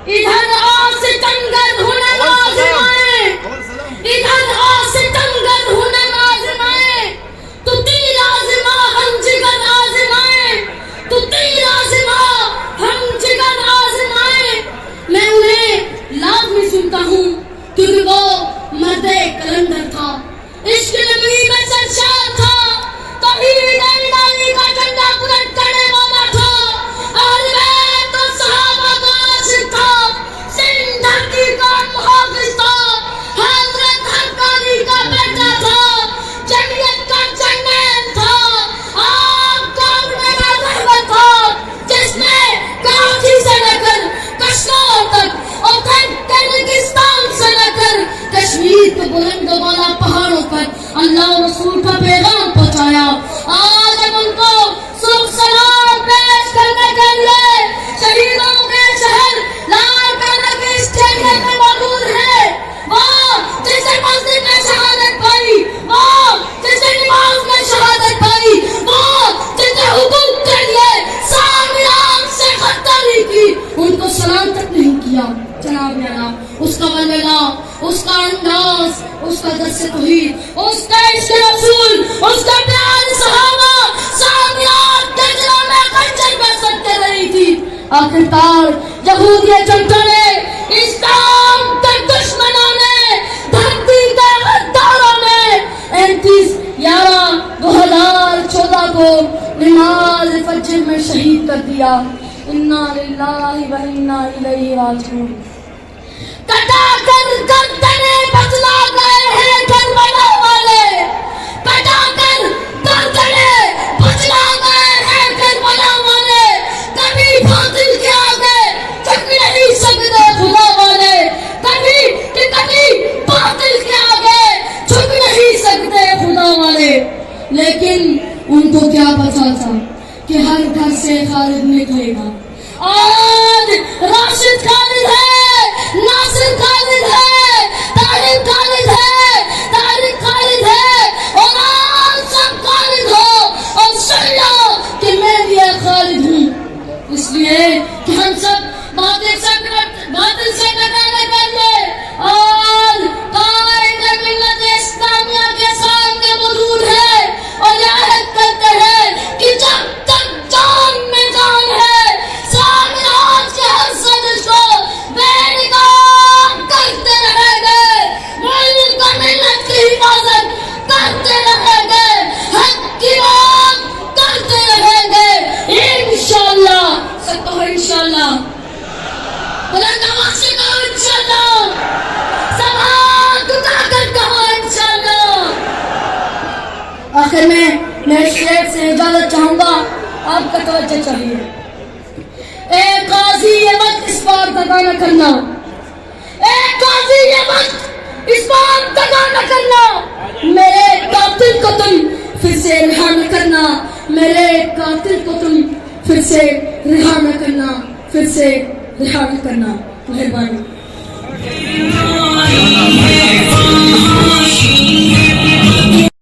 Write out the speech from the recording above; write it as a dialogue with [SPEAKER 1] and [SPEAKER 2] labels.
[SPEAKER 1] ادھر آستنگر ہونے لازمائے، ادھر آستنگر ہونے لازمائے، تو تیر آزما ہم جگر آزمائے، تو تیر آزما ہم جگر آزمائے۔ میں انہیں لازمی سنتا ہوں کیونکہ وہ مرد کلندر تھا، عشق نبی میں سرشار تھا، توحید الہی کا جھنڈا بلند کرنے والا تھا، اہل بیت اور صحابہ کا عاشق تھا، سندھ دھرتی کا محافظ تھا، حضرت حقانی کا بیٹا تھا، جمعیت کا جنرل تھا، آپ کا میرا رہبر تھا، جس نے کراچی سے لے کر کشمیر تک اور پھر تاجکستان سے لے کر کشمیر کے بلند و بالا پہاڑوں پر اللہ و رسول کا پیغام پہنچایا۔ آج ہم ان کو سب سلام پیش کرنے کے لیے شہیدوں کے شہر لال قلعہ کے اسٹیڈیم میں موجود ہے۔ وہ جس نے مسجد میں شہادت پائی، وہ جس نے نماز میں شہادت پائی، وہ جس نے حقوق کے لیے سامعین سے غداری کی، ان کو سلام تک نہیں کیا۔ جناب میرا اس کا ولولہ، اس کا انداز، اس کا درس توحید، اس کا عشق رسول، اس کا پیار صحابہ، سامعین کے دلوں میں خنجر بر سکتے رہی تھی۔ آخرکار یہودی جنتوں نے، اسلام کے دشمنوں نے، دھرتی کے غداروں نے 29/11/2014 کو نماز فجر میں شہید کر دیا۔ انا للہ و انا الیہ راجعون۔ کٹا کر گردنیں بتلا گئے ہیں کربلا والے، کٹا کر گردنیں بتلا گئے ہیں کربلا والے، کبھی باطل کے آگے جھک نہیں سکتے خدا والے، کبھی باطل کے آگے جھک نہیں سکتے خدا والے۔ لیکن ان کو کیا پتا تھا کہ ہر گھر سے خالد نکلے گا۔ آج راشد خالد ہے، ناصر خالد ہے، طارق خالد ہے، طارق خالد ہے، اور آج سب خالد ہو، اور سن لو کہ میں بھی ایک خالد ہوں۔ اس لیے کہ ہم سب باطل سے ٹکرانے کے لیے اور قائد ملت اسلامیہ کے سامنے موجود ہے، اور یہ عہد کرتے ہیں کہ جب تک جان میں جان ہے سامعین کے ہر سازش کو بے نقاب کرتے رہیں گے، ملک و ملت کی حفاظت کرتے رہیں گے، حق کی بات کرتے رہیں گے، انشاءاللہ۔ سب کہو انشاءاللہ، بلند آواز سے کہو انشاءاللہ، سب ہاتھ اٹھا کر کہو انشاءاللہ۔ آخر میں میرے شعر سے اجازت چاہوں گا، آپ کا توجہ چاہیے۔ اے قاضی یہ وقت اس بار دغا نہ کرنا، اے قاضی یہ وقت اس بار دغا نہ کرنا، میرے قاتل کو تم پھر سے رہا نہ کرنا، میرے قاتل کو تم پھر سے رہا نہ کرنا، پھر سے رہا نہ کرنا۔ مہربانی۔